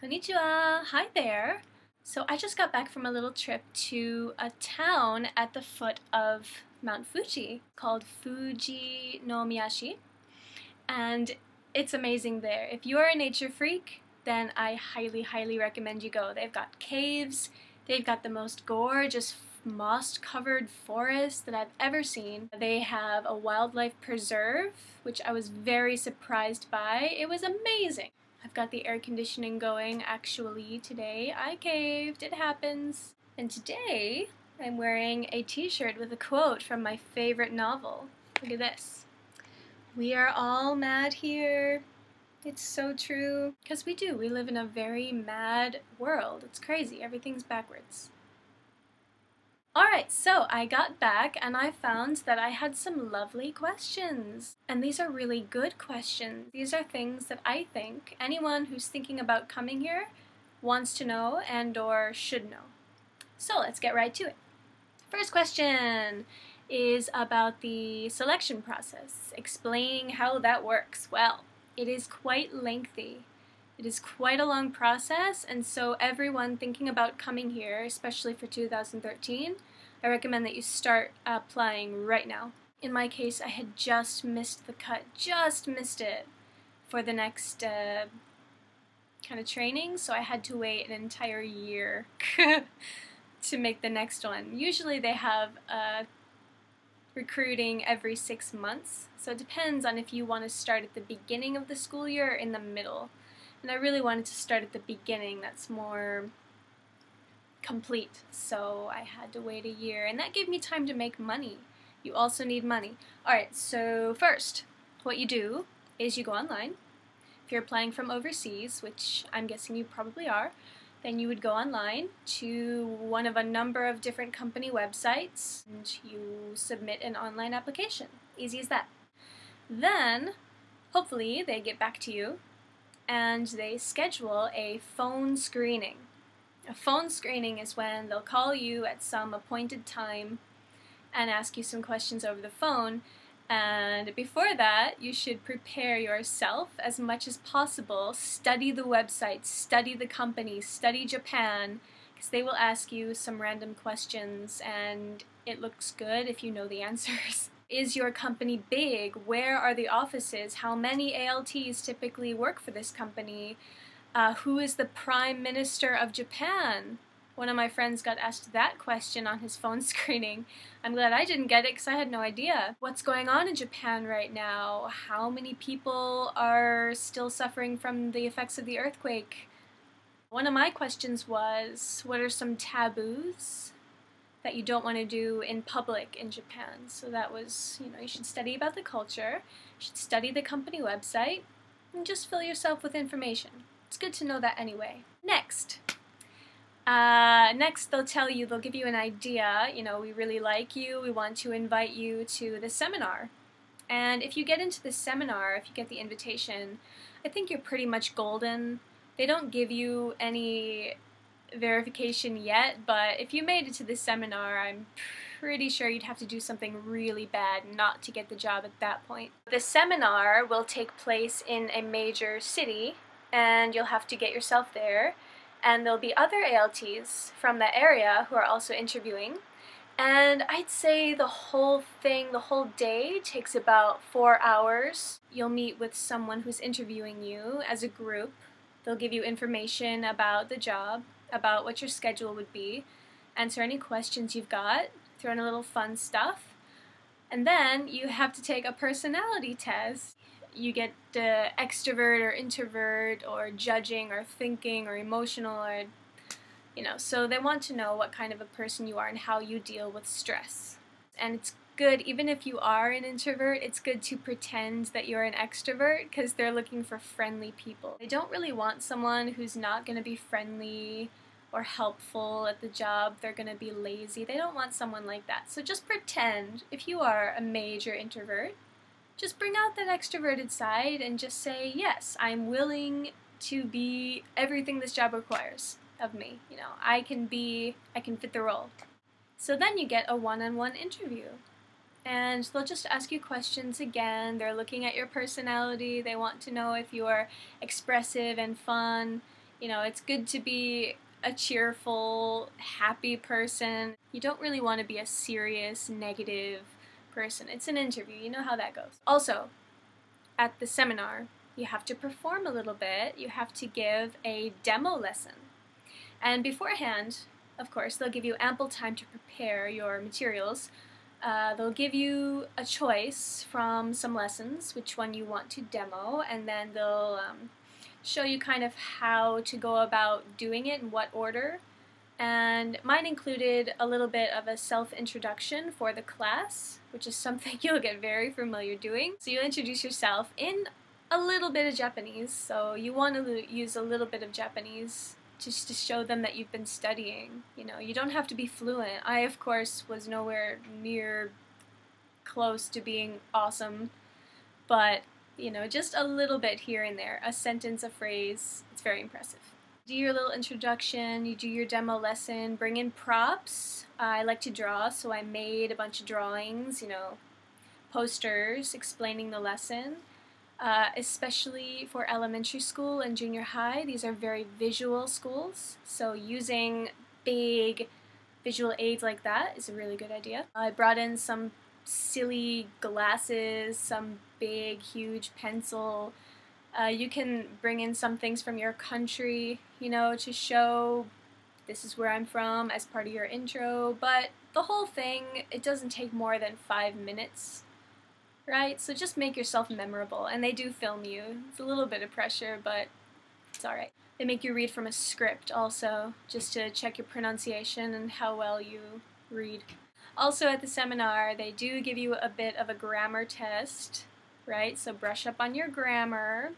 Konnichiwa! Hi there! So I just got back from a little trip to a town at the foot of Mount Fuji called Fuji no Miyashi, and it's amazing there. If you're a nature freak, then I highly recommend you go. They've got caves, they've got the most gorgeous moss-covered forest that I've ever seen. They have a wildlife preserve, which I was very surprised by. It was amazing. I've got the air conditioning going actually today. I caved, it happens. And today I'm wearing a t-shirt with a quote from my favorite novel. Look at this. We are all mad here. It's so true. Because we do. We live in a very mad world. It's crazy. Everything's backwards. Alright, so I got back and I found that I had some lovely questions. And these are really good questions. These are things that I think anyone who's thinking about coming here wants to know and or should know. So let's get right to it. First question is about the selection process, explaining how that works. Well, it is quite lengthy. It is quite a long process, and so everyone thinking about coming here, especially for 2013, I recommend that you start applying right now. In my case, I had just missed the cut, just missed it for the next kind of training, so I had to wait an entire year to make the next one. Usually they have recruiting every 6 months, so it depends on if you want to start at the beginning of the school year or in the middle. And I really wanted to start at the beginning, that's more complete, so I had to wait a year, and that gave me time to make money. You also need money. Alright, so first, what you do is you go online. If you're applying from overseas, which I'm guessing you probably are, then you would go online to one of a number of different company websites, and you submit an online application. Easy as that. Then, hopefully, they get back to you, and they schedule a phone screening. A phone screening is when they'll call you at some appointed time and ask you some questions over the phone, and before that you should prepare yourself as much as possible. Study the website, study the company, study Japan, because they will ask you some random questions and it looks good if you know the answers. Is your company big? Where are the offices? How many ALTs typically work for this company? Who is the Prime Minister of Japan? One of my friends got asked that question on his phone screening. I'm glad I didn't get it because I had no idea. What's going on in Japan right now? How many people are still suffering from the effects of the earthquake? One of my questions was, what are some taboos that you don't want to do in public in Japan? So that was, you should study about the culture, you should study the company website, and just fill yourself with information. It's good to know that anyway. Next they'll tell you, they'll give you an idea, we really like you, we want to invite you to the seminar. And if you get into the seminar, if you get the invitation, I think you're pretty much golden. They don't give you any verification yet, but if you made it to the seminar, I'm pretty sure you'd have to do something really bad not to get the job at that point. The seminar will take place in a major city, and you'll have to get yourself there, and there'll be other ALTs from that area who are also interviewing, and I'd say the whole thing, the whole day takes about 4 hours. You'll meet with someone who's interviewing you as a group. They'll give you information about the job, about what your schedule would be, answer any questions you've got, throw in a little fun stuff, and then you have to take a personality test. You get extrovert or introvert or judging or thinking or emotional, or so they want to know what kind of a person you are and how you deal with stress. And it's good, even if you are an introvert, it's good to pretend that you're an extrovert because they're looking for friendly people. They don't really want someone who's not going to be friendly or helpful at the job. They're going to be lazy. They don't want someone like that. So just pretend, if you are a major introvert, just bring out that extroverted side and just say, yes, I'm willing to be everything this job requires of me. I can fit the role. So then you get a one-on-one interview. And they'll just ask you questions again. They're looking at your personality. They want to know if you're expressive and fun, You know, it's good to be a cheerful, happy person. You don't really want to be a serious, negative person. It's an interview, you know how that goes. Also, at the seminar, you have to perform a little bit. You have to give a demo lesson. And beforehand, of course, they'll give you ample time to prepare your materials. They'll give you a choice from some lessons, which one you want to demo, and then they'll show you kind of how to go about doing it, in what order. And mine included a little bit of a self-introduction for the class, which is something you'll get very familiar doing. So you'll introduce yourself in a little bit of Japanese, so you want to use a little bit of Japanese just to show them that you've been studying. You know, you don't have to be fluent. I, of course, was nowhere near close to being awesome, but, you know, just a little bit here and there, a sentence, a phrase, it's very impressive. Do your little introduction, you do your demo lesson, bring in props. I like to draw, so I made a bunch of drawings, you know, posters explaining the lesson. Especially for elementary school and junior high, these are very visual schools, so using big visual aids like that is a really good idea. I brought in some silly glasses, some big, huge pencil. You can bring in some things from your country, you know, to show this is where I'm from as part of your intro, but the whole thing, it doesn't take more than 5 minutes. Right? So just make yourself memorable, and they do film you. It's a little bit of pressure, but it's alright. They make you read from a script also, just to check your pronunciation and how well you read. Also at the seminar, they do give you a bit of a grammar test, right? So brush up on your grammar.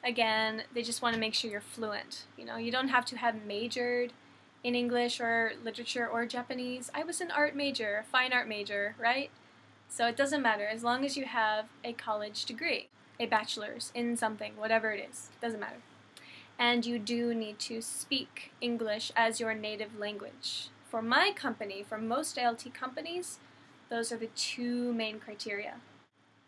Again, they just want to make sure you're fluent. You know, you don't have to have majored in English or literature or Japanese. I was an art major, a fine art major, right? So it doesn't matter, as long as you have a college degree, a bachelor's in something, whatever it is, doesn't matter. And you do need to speak English as your native language. For my company, for most ILT companies, those are the 2 main criteria.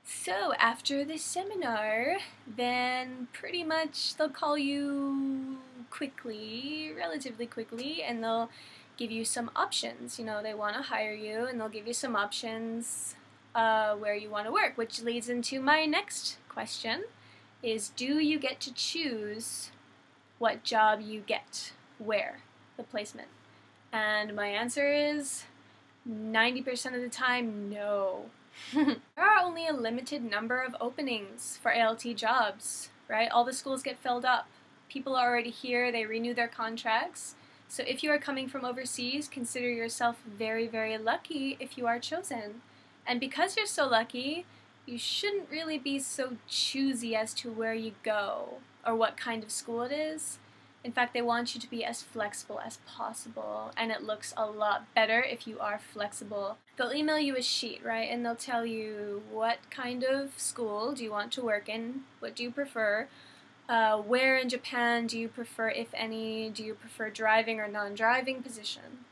So after the seminar, then pretty much they'll call you quickly, relatively quickly, and they'll give you some options. You know, they want to hire you, and they'll give you some options where you want to work, which leads into my next question, is do you get to choose what job you get, where, the placement? And my answer is 90% of the time, no. There are only a limited number of openings for ALT jobs, right? All the schools get filled up. People are already here, they renew their contracts. So if you are coming from overseas, consider yourself very, very lucky if you are chosen. And because you're so lucky, you shouldn't really be so choosy as to where you go or what kind of school it is. In fact, they want you to be as flexible as possible, and it looks a lot better if you are flexible. They'll email you a sheet, right, and they'll tell you what kind of school do you want to work in, what do you prefer, where in Japan do you prefer, if any, do you prefer driving or non-driving position.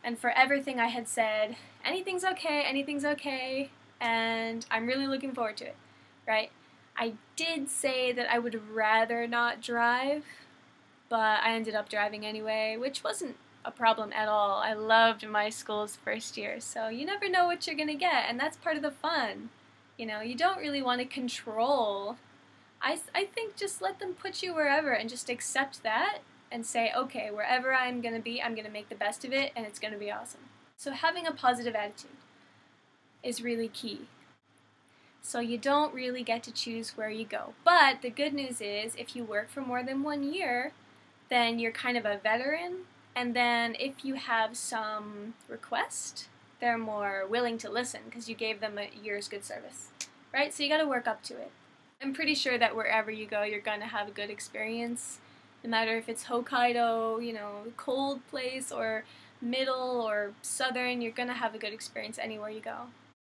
And for everything I had said, anything's okay, and I'm really looking forward to it, right? I did say that I would rather not drive, but I ended up driving anyway, which wasn't a problem at all. I loved my school's first year, so you never know what you're gonna get, and that's part of the fun. You know, you don't really want to control. I think just let them put you wherever and just accept that and say, okay, wherever I'm gonna be, I'm gonna make the best of it, and it's gonna be awesome. So having a positive attitude is really key. So you don't really get to choose where you go. But the good news is, if you work for more than 1 year, then you're kind of a veteran, and then if you have some request, they're more willing to listen because you gave them a year's good service, right? So you gotta work up to it. I'm pretty sure that wherever you go, you're gonna have a good experience. No matter if it's Hokkaido, you know, cold place, or middle or southern, you're gonna have a good experience anywhere you go.